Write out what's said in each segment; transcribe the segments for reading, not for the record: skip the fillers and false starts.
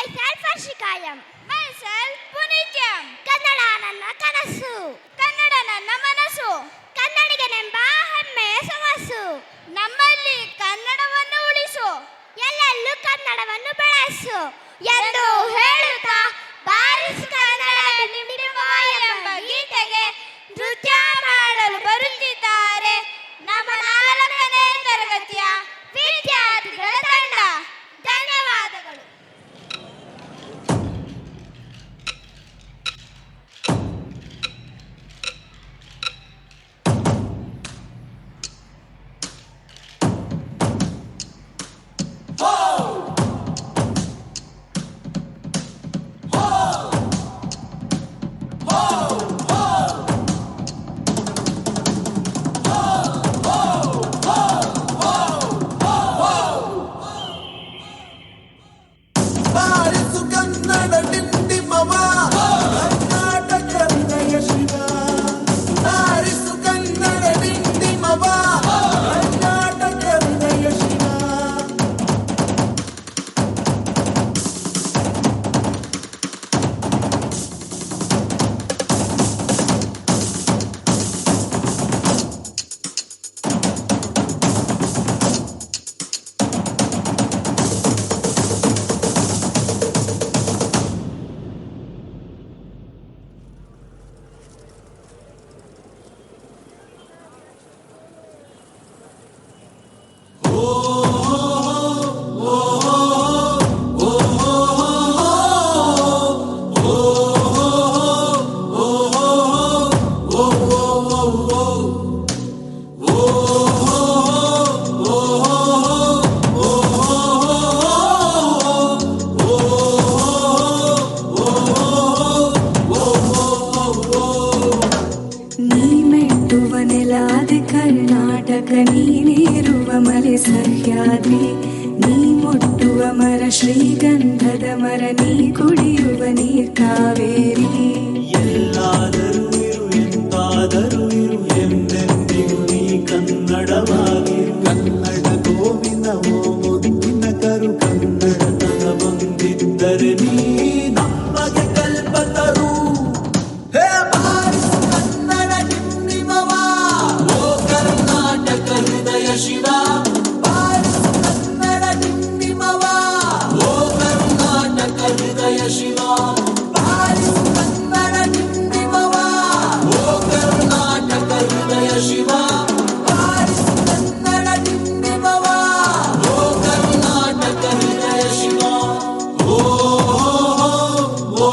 Myself Arshikayam. Myself Punityam. Kannada ನನ್ನ ಕನಸು, ಕನ್ನಡ ನನ್ನ ಮನಸ್ಸು, ಕನ್ನಡಿಗನೆಂಬ ಹೆಮ್ಮೆಯ ಸೊಗಸು. ನಮ್ಮಲ್ಲಿ ಕನ್ನಡವನ್ನು ಉಳಿಸು, ಎಲ್ಲೆಲ್ಲೂ ಕನ್ನಡವನ್ನು ಬೆಳೆಸು ಎಂದು ಹೇಳುತ್ತಾ ಬಾರಿಸು ಕನ್ನಡ ಡಿಂಡಿಮವ ಎಂಬ ಗೀತೆಗೆ ನೃತ್ಯ ಮಾಡಲು ಬರುತ್ತಿದ್ದಾರೆ ನಮ್ಮ 4ನೇ ತರಗತಿಯ ವಿದ್ಯಾರ್ಥಿಗಳ ತಂಡ. ಧನ್ಯವಾದಗಳು. ಕರ್ನಾಟಕ ನೀನಿರುವ ಮಲೆ ಸಹ್ಯಾದ್ರಿ, ನೀ ಮುಟ್ಟುವ ಮರ ಶ್ರೀಗಂಧದ ಮರ, ನೀ ಕುಡಿಯುವ ನೀರ್ ಕಾವೇರಿ. ಎಲ್ಲಾದರೂ ಇರು ಎಂತಾದರೂ ಇರು ಎಂದೆಂದಿಗೂ ನೀ ಕನ್ನಡವಾಗಿರು. ಕನ್ನಡ ಗೋವಿನ ಓ ಮುದ್ದಿನ ಕರು, ಕನ್ನಡತನ ಬಂದಿದ್ದರೆ ನೀ ನಮಗೆ ಕಲ್ಪತರು. ಹೇ ಬಾರಿಸು ಕನ್ನಡ ಡಿಂಡಿಮವ, ಓ ಕರ್ನಾಟಕ ಹೃದಯ ಶಿವ. ಬಾರಿಸು ಕನ್ನಡ ಡಿಂಡಿಮವ, ಓ ಕರ್ನಾಟಕ ಹೃದಯ ಶಿವ. ಬಾರಿಸು ಕನ್ನಡ ಡಿಂಡಿಮವ, ಓ ಕರ್ನಾಟಕ ಹೃದಯ ಶಿವ. ಬಾರಿಸು ಕನ್ನಡ ಡಿಂಡಿಮವ, ಓ ಕರ್ನಾಟಕ ಹೃದಯ ಶಿವ. ಓ ಓ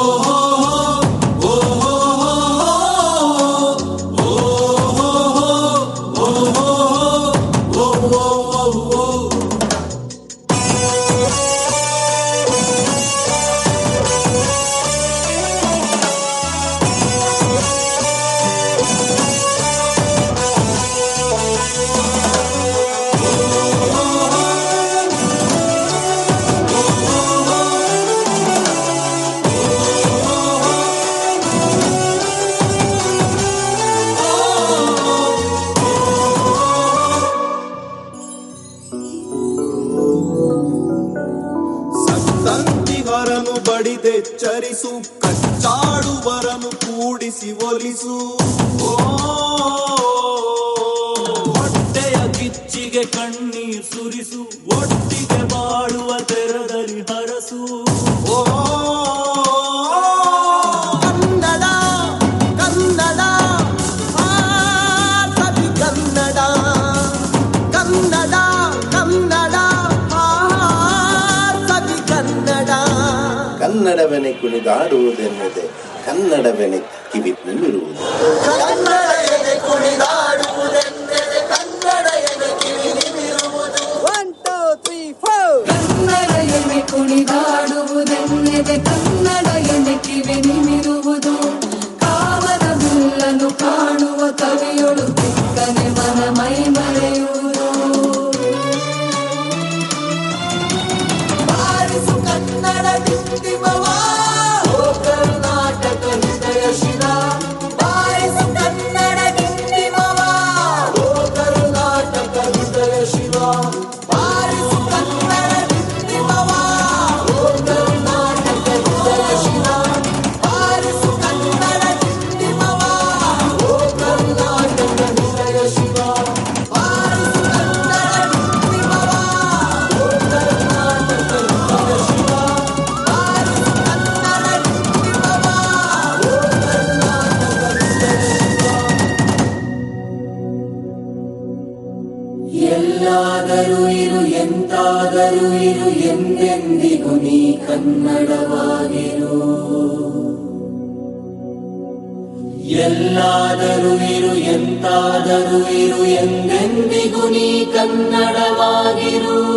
ಸಂತಿವರನು ಬಡಿದೆಚ್ಚರಿಸು, ಕಚ್ಚಾಡುವರನು ಕೂಡಿಸಿ ಒಲಿಸು. ಹೊಟ್ಟೆಯ ಕಿಚ್ಚಿಗೆ ಕಣ್ಣೀರ್ ಸುರಿಸು, ಒಟ್ಟಿಗೆ ಬಾಳುವ ತೆರದಲ್ಲಿ ಹರಸು. ಓ ಕನ್ನಡ ಕನ್ನಡ ಸವಿ ಕನ್ನಡ, ಕನ್ನಡ ಕನ್ನಡ ಸವಿ ಕನ್ನಡ. ಕನ್ನಡವೆನೆ ಕುಣಿದಾಡುವುದೆನ್ನದೆ ಕನ್ನಡವೆನೆ ಕಿವಿ ನಿಮಿರುವುದು. ಕನ್ನಡ ಎದೆ ಕುಣಿದಾಡುವುದೆಂದರೆ ಕನ್ನಡ ಎದೆ ಕಿವಿ ನಿಮಿರುವುದು. 1 2 3 4. ಕನ್ನಡ ಎನೆ ಕುಣಿದಾಡುವುದೆನ್ನದೆ ಕನ್ನಡ ಎನೆ ಕಿವಿ ನಿಮಿರುವುದು. ಕಾವನ ಬಿಲ್ಲನ್ನು ಕಾಣುವ ಕವಿಯೊಳು ಬಿಕ್ಕನೆ ಮನ ಮೈ ಮರೆಯುವುದು. ಬಾರಿಸು ಕನ್ನಡ ಡಿಂಡಿಮವ, ಓ ಕರ್ನಾಟಕ ಹೃದಯ ಶಿವ. ಬಾರಿಸು ಕನ್ನಡ ಡಿಂಡಿಮವ, ಓ ಕರ್ನಾಟಕ ಹೃದಯ ಶಿವ. ಬಾರಿಸು ಕನ್ನಡ ಡಿಂಡಿಮವ, ಓ ಕರ್ನಾಟಕ ಎಲ್ಲಾದರೂ ಇರು ಎಂತಾದರೂ ಇರು ಎಂದೆಂದಿಗೂ ನೀ ಕನ್ನಡವಾಗಿರು. ಎಲ್ಲಾದರೂ ಇರು ಎಂತಾದರೂ ಇರು ಎಂದೆಂದಿಗೂ ನೀ ಕನ್ನಡವಾಗಿರು.